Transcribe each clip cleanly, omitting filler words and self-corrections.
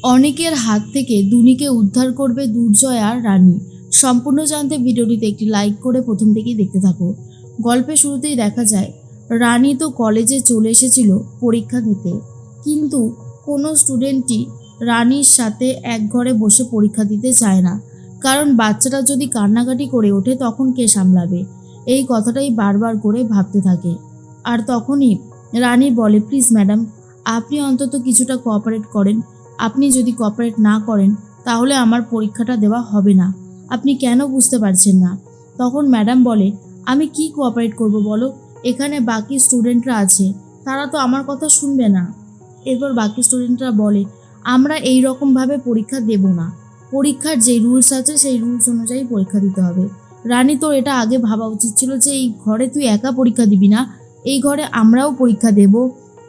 অনেকের হাত থেকে দুনিকে উদ্ধার করবে দুর্জয় আর রানী। সম্পূর্ণ জানতে ভিডিওটিতে একটি লাইক করে প্রথম থেকেই দেখতে থাকো। গল্পের শুরুতেই দেখা যায় রানী তো কলেজে চলে এসেছিল পরীক্ষা দিতে, কিন্তু কোনো স্টুডেন্টই রানীর সাথে এক ঘরে বসে পরীক্ষা দিতে চায় না। কারণ বাচ্চাটা যদি কান্নাকাটি করে ওঠে তখন কে সামলাবে, এই কথাটাই বারবার করে ভাবতে থাকে। আর তখনই রানী বলে, প্লিজ ম্যাডাম, আপনি অন্তত কিছুটা কোঅপারেট করেন। আপনি যদি কোঅপারেট না করেন তাহলে আমার পরীক্ষাটা দেওয়া হবে না। আপনি কেন বুঝতে পারছেন না? তখন ম্যাডাম বলে, আমি কি কোঅপারেট করব বলো? এখানে বাকি স্টুডেন্টরা আছে, তারা তো আমার কথা শুনবে না। এরপর বাকি স্টুডেন্টরা বলে, আমরা এই রকমভাবে পরীক্ষা দেব না। পরীক্ষার যে রুলস আছে সেই রুলস অনুযায়ী পরীক্ষা দিতে হবে। রানী, তোর এটা আগে ভাবা উচিত ছিল যে এই ঘরে তুই একা পরীক্ষা দিবি না, এই ঘরে আমরাও পরীক্ষা দেব।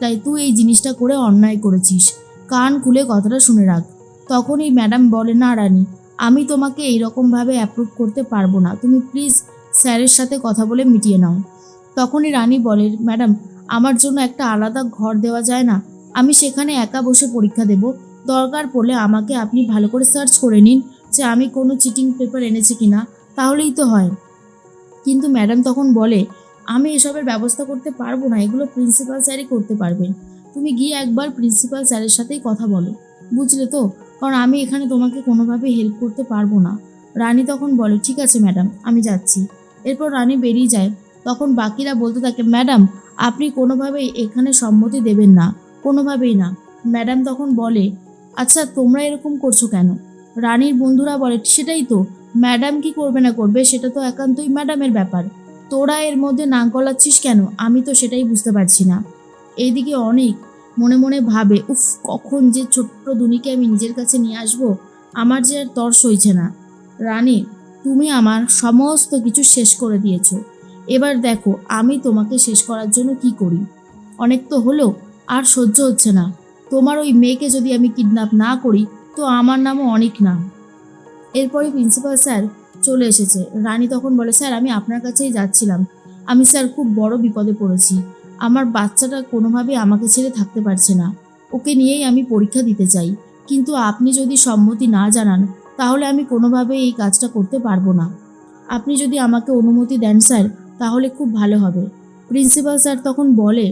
তাই তুই এই জিনিসটা করে অন্যায় করেছিস। কান খুলে কথাটা শুনে রাখ। তখনই ম্যাডাম বলে, না রানী, আমি তোমাকে এইরকমভাবে অ্যাপ্রুভ করতে পারবো না, তুমি প্লিজ স্যারের সাথে কথা বলে মিটিয়ে নাও। তখনই রানী বলে, ম্যাডাম, আমার জন্য একটা আলাদা ঘর দেওয়া যায় না? আমি সেখানে একা বসে পরীক্ষা দেব। দরকার পড়লে আমাকে আপনি ভালো করে সার্চ করে নিন যে আমি কোনো চিটিং পেপার এনেছি কিনা, তাহলেই তো হয়। কিন্তু ম্যাডাম তখন বলে, আমি এসবের ব্যবস্থা করতে পারবো না, এগুলো প্রিন্সিপাল স্যারই করতে পারবেন। তুমি গিয়ে একবার প্রিন্সিপাল স্যারের সাথেই কথা বলো, বুঝলে তো? কারণ আমি এখানে তোমাকে কোনোভাবে হেল্প করতে পারবো না। রানী তখন বলে, ঠিক আছে ম্যাডাম, আমি যাচ্ছি। এরপর রানী বেরিয়ে যায়। তখন বাকিরা বলতে থাকে, ম্যাডাম, আপনি কোনোভাবেই এখানে সম্মতি দেবেন না, কোনোভাবেই না। ম্যাডাম তখন বলে, আচ্ছা তোমরা এরকম করছো কেন? রানীর বন্ধুরা বলে, সেটাই তো, ম্যাডাম কি করবে না করবে সেটা তো একান্তই ম্যাডামের ব্যাপার। তোরা এর মধ্যে নাক গলাচ্ছিস কেন? আমি তো সেটাই বুঝতে পারছি না। এইদিকে অনেক মনে মনে ভাবে, উফ, কখন যে ছোট্ট দুনিকে আমি নিজের কাছে নিয়ে আসবো, আমার যে আর তর সইছে না। রানী, তুমি আমার সমস্ত কিছু শেষ করে দিয়েছো, এবার দেখো আমি তোমাকে শেষ করার জন্য কি করি। অনেক তো হলো, আর সহ্য হচ্ছে না। তোমার ওই মেয়েকে যদি আমি কিডন্যাপ না করি তো আমার নামও অনেক নাম। এরপরে প্রিন্সিপাল স্যার চলে এসেছে। রানী তখন বলে, স্যার আমি আপনার কাছেই যাচ্ছিলাম। আমি স্যার খুব বড় বিপদে পড়েছি। আমার বাচ্চাটা কোনোভাবেই আমাকে ছেড়ে থাকতে পারছে না, ওকে নিয়েই আমি পরীক্ষা দিতে চাই। কিন্তু আপনি যদি সম্মতি না জানান তাহলে আমি কোনোভাবেই এই কাজটা করতে পারবো না। আপনি যদি আমাকে অনুমতি দেন স্যার, তাহলে খুব ভালো হবে। প্রিন্সিপাল স্যার তখন বলে,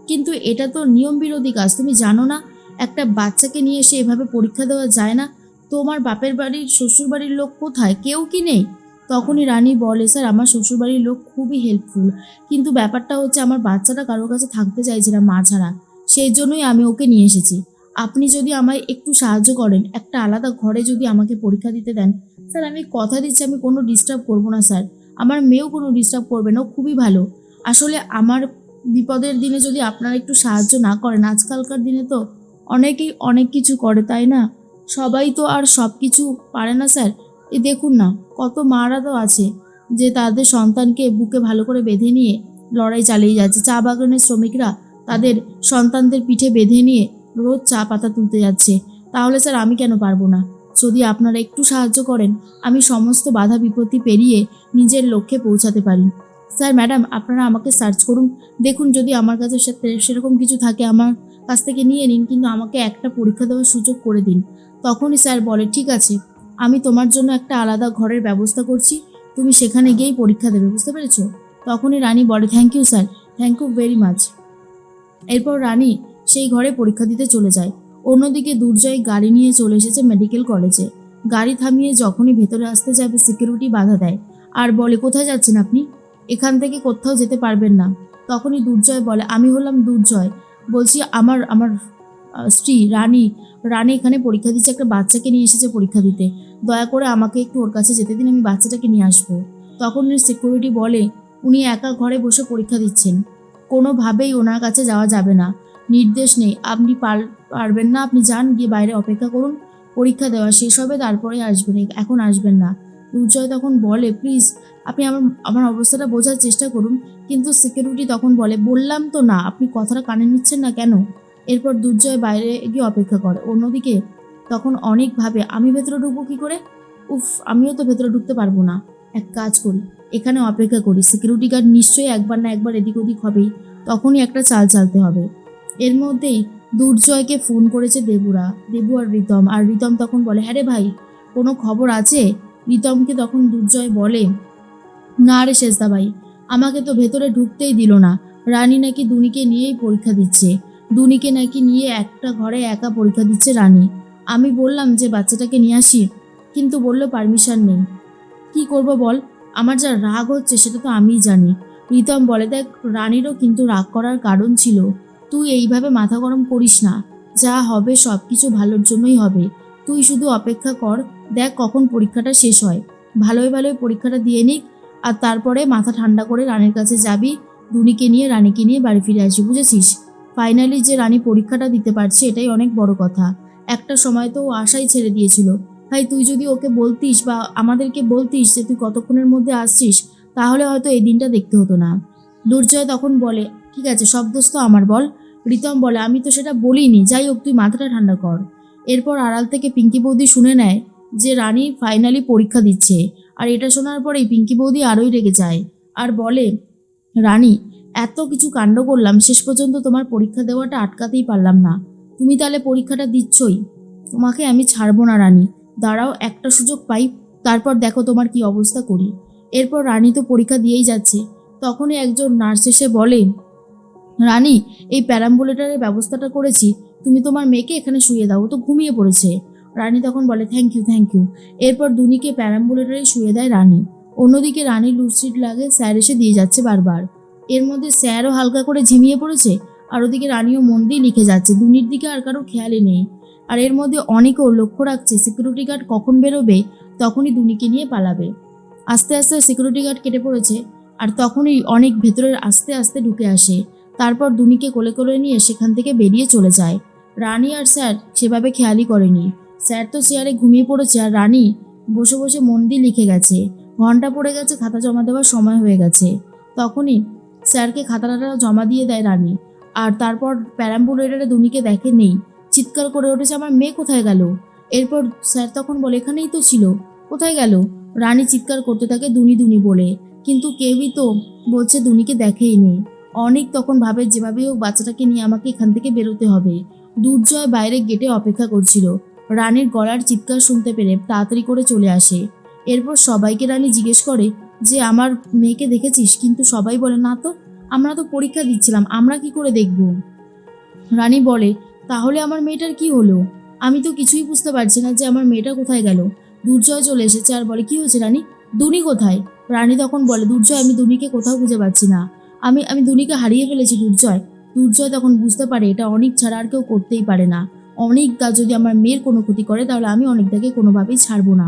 কিন্তু এটা তো নিয়ম বিরোধী কাজ, তুমি জানো না? একটা বাচ্চাকে নিয়ে এসে এভাবে পরীক্ষা দেওয়া যায় না। তোমার বাপের বাড়ির শ্বশুর বাড়ির লোক কোথায়, কেউ কি নেই? তখনই রানী বলে, স্যার আমার শ্বশুর বাড়ির লোক খুবই হেল্পফুল, কিন্তু ব্যাপারটা হচ্ছে আমার বাচ্চাটা কারোর কাছে থাকতে চাইছে না মা ছাড়া, সেই জন্যই আমি ওকে নিয়ে এসেছি। আপনি যদি আমায় একটু সাহায্য করেন, একটা আলাদা ঘরে যদি আমাকে পরীক্ষা দিতে দেন, স্যার আমি কথা দিচ্ছি আমি কোনো ডিস্টার্ব করবো না স্যার। আমার মেয়েও কোনো ডিস্টার্ব করবে না, ও খুবই ভালো। আসলে আমার বিপদের দিনে যদি আপনারা একটু সাহায্য না করেন, আজকালকার দিনে তো অনেকেই অনেক কিছু করে, তাই না? সবাই তো আর সব কিছু পারে না স্যার। এই দেখুন না, কত মারা তো আছে যে তাদের সন্তানকে বুকে ভালো করে বেঁধে নিয়ে লড়াই চালিয়ে যাচ্ছে। চা বাগানের শ্রমিকরা তাদের সন্তানদের পিঠে বেঁধে নিয়ে রোজ চা পাতা তুলতে যাচ্ছে। তাহলে স্যার আমি কেন পারবো না? যদি আপনারা একটু সাহায্য করেন, আমি সমস্ত বাধা বিপত্তি পেরিয়ে নিজের লক্ষ্যে পৌঁছাতে পারি। স্যার ম্যাডাম, আপনারা আমাকে সার্চ করুন, দেখুন যদি আমার কাছে সেরকম কিছু থাকে আমার কাছ থেকে নিয়ে নিন, কিন্তু আমাকে একটা পরীক্ষা দেওয়ার সুযোগ করে দিন। তখনই স্যার বলে, ঠিক আছে, আমি তোমার জন্য একটা আলাদা ঘরের ব্যবস্থা করছি, তুমি সেখানে গিয়েই পরীক্ষা দেবে, বুঝতে পেরেছো? তখনই রানী বলে, thank you sir, thank you very much. এরপর রানী সেই ঘরে পরীক্ষা দিতে চলে যায়। অন্যদিকে দুর্জয় গাড়ি নিয়ে চলে এসেছে মেডিকেল কলেজে। গাড়ি থামিয়ে যখনই ভেতরে আসতে যাবে সিকিউরিটি বাধা দেয় আর বলে, কোথায় যাচ্ছেন আপনি? এখান থেকে কোথাও যেতে পারবেন না। তখনই দুর্জয় বলে, আমি হলাম দুর্জয়, বলছি আমার আমার স্ত্রী রানী। রানী এখানে পরীক্ষা দিচ্ছে, একটা বাচ্চাকে নিয়ে এসেছে পরীক্ষা দিতে। দয়া করে আমাকে একটু ওর কাছে যেতে দিন, আমি বাচ্চাটাকে নিয়ে আসবো। তখন সিকিউরিটি বলে, উনি একা ঘরে বসে পরীক্ষা দিচ্ছেন, কোনোভাবেই ওনার কাছে যাওয়া যাবে না, নির্দেশ নেই, আপনি পারবেন না, আপনি যান, গিয়ে বাইরে অপেক্ষা করুন, পরীক্ষা দেওয়া শেষ হবে তারপরে আসবেন, এখন আসবেন না। দুর্জয় তখন বলে, প্লিজ আপনি আমার আমার অবস্থাটা বোঝার চেষ্টা করুন। কিন্তু সিকিউরিটি তখন বলে, বললাম তো না, আপনি কথাটা কানে নিচ্ছেন না কেন? এরপর দুর্জয় বাইরে গিয়ে অপেক্ষা করে। অন্যদিকে তখন অনেক ভাবে, আমি ভেতরে ঢুকবো কী করে? উফ, আমিও তো ভেতরে ঢুকতে পারবো না। এক কাজ করি, এখানে অপেক্ষা করি, সিকিউরিটি গার্ড নিশ্চয়ই একবার না একবার এদিক ওদিক হবেই, তখনই একটা চাল চালতে হবে। এর মধ্যেই দুর্জয়কে ফোন করেছে দেবু আর রিতম। আর রিতম তখন বলে, হ্যাঁ রে ভাই, কোনো খবর আছে? রিতমকে তখন দুর্জয় বলে, না রে শেষদা ভাই, আমাকে তো ভেতরে ঢুকতেই দিল না। রানী নাকি দুনিকে নিয়েই পরীক্ষা দিচ্ছে। দুনিকে নাকি নিয়ে একটা ঘরে একা পরীক্ষা দিচ্ছে রানী। আমি বললাম যে বাচ্চাটাকে নিয়ে আসি, কিন্তু বললো পারমিশন নেই। কি করব বল? আমার যা রাগ হচ্ছে সেটা তো আমিই জানি। রিতম বলে, দেখ, রানীরও কিন্তু রাগ করার কারণ ছিল। তুই এইভাবে মাথা গরম করিস না। যা হবে সব কিছু ভালোর জন্যই হবে। তুই শুধু অপেক্ষা কর, দেখ কখন পরীক্ষাটা শেষ হয়। ভালোই ভালোই পরীক্ষাটা দিয়ে নিক, আর তারপরে মাথা ঠান্ডা করে রানীর কাছে যাবি। দুনিকে নিয়ে রানীকে নিয়ে বাড়ি ফিরে আসবি, বুঝেছিস? ফাইনালি যে রানী পরীক্ষাটা দিতে পারছে এটাই অনেক বড় কথা। একটা সময় তো ও আশাই ছেড়ে দিয়েছিল। ভাই, তুই যদি ওকে বলতিস বা আমাদেরকে বলতিস যে তুই কতক্ষণের মধ্যে আসছিস, তাহলে হয়তো এই দিনটা দেখতে হতো না। দুর্জয় তখন বলে, ঠিক আছে, সব দোষ তো আমার, বল। রিতম বলে, আমি তো সেটা বলিনি, যাই হোক তুই মাথাটা ঠান্ডা কর। এরপর আড়াল থেকে পিঙ্কি বৌদি শুনে নেয় যে রানী ফাইনালি পরীক্ষা দিচ্ছে। আর এটা শোনার পরেই পিঙ্কি বৌদি আরোই রেগে যায় আর বলে, রানী, এত কিছু কাণ্ড করলাম, শেষ পর্যন্ত তোমার পরীক্ষা দেওয়াটা আটকাতেই পারলাম না। তুমি তাহলে পরীক্ষাটা দিচ্ছই। তোমাকে আমি ছাড়বো না রানী। দাঁড়াও, একটা সুযোগ পাই, তারপর দেখো তোমার কি অবস্থা করি। এরপর রানী তো পরীক্ষা দিয়েই যাচ্ছে। তখনই একজন নার্স এসে বলে, রানী, এই প্যারাম্বুলেটারের ব্যবস্থাটা করেছি, তুমি তোমার মেয়েকে এখানে শুয়ে দাও, ও তো ঘুমিয়ে পড়েছে। রানী তখন বলে, থ্যাংক ইউ থ্যাংক ইউ। এরপর দুনিকে প্যারাম্বুলেটারে শুয়ে দেয় রানী। অন্যদিকে রানীর লুসিড লাগে, স্যার এসে দিয়ে যাচ্ছে বারবার। এর মধ্যে স্যারও হালকা করে ঝিমিয়ে পড়েছে, আর ওদিকে রানীও মন দিয়ে লিখে যাচ্ছে। দুনির দিকে আর কারো খেয়ালই নেই। আর এর মধ্যে অনেকেও লক্ষ্য রাখছে সিকিউরিটি গার্ড কখন বেরোবে, তখনই দুনিকে নিয়ে পালাবে। আস্তে আস্তে সিকিউরিটি গার্ড কেটে পড়েছে, আর তখনই অনেক ভেতরে আস্তে আস্তে ঢুকে আসে। তারপর দুনিকে কোলে কোলে নিয়ে সেখান থেকে বেরিয়ে চলে যায়। রানী আর স্যার সেভাবে খেয়ালই করেনি। স্যার তো চেয়ারে ঘুমিয়ে পড়েছে, আর রানী বসে বসে মন দিয়ে লিখে গেছে। ঘন্টা পড়ে গেছে, খাতা জমা দেওয়ার সময় হয়ে গেছে। তখনই স্যারকে খাতাটা জমা দিয়ে দেয় রানী। আর তারপর প্যারাম্বুলেটারে দুনিকে দেখে নেই। চিৎকার করে উঠেছে, আমার মেয়ে কোথায় গেল? এরপর স্যার তখন বলে, এখানেই তো ছিল, কোথায় গেল? রানী চিৎকার করতে থাকে দুনি দুনি বলে, কিন্তু কেউই তো বলছে দুনিকে দেখেই নেই। অনেক তখন ভাবে যেভাবে হোক বাচ্চাটাকে নিয়ে আমাকে এখান থেকে বেরোতে হবে। দুর্জয় বাইরে গেটে অপেক্ষা করছিল। রানীর গলার চিৎকার শুনতে পেরে তাড়াতাড়ি করে চলে আসে। এরপর সবাইকে রানী জিজ্ঞেস করে যে আমার মেয়েকে দেখেছিস? কিন্তু সবাই বলে, না তো, আমরা তো পরীক্ষা দিচ্ছিলাম, আমরা কি করে দেখব? রানী বলে, তাহলে আমার মেয়েটার কি হলো? আমি তো কিছুই বুঝতে পারছি না যে আমার মেয়েটা কোথায় গেল। দুর্জয় চলে এসেছে আর বলে, কি হয়েছে রানী? দুনি কোথায়? রানী তখন বলে, দুর্জয়, আমি দুনিকে কোথাও খুঁজে পাচ্ছি না। আমি আমি দুনিকে হারিয়ে ফেলেছি দুর্জয়। দুর্জয় তখন বুঝতে পারে এটা অনেক ছাড়া আর কেউ করতেই পারে না। অনেকদা যদি আমার মেয়ের কোনো ক্ষতি করে তাহলে আমি অনেকদাকে কোনোভাবেই ছাড়বো না।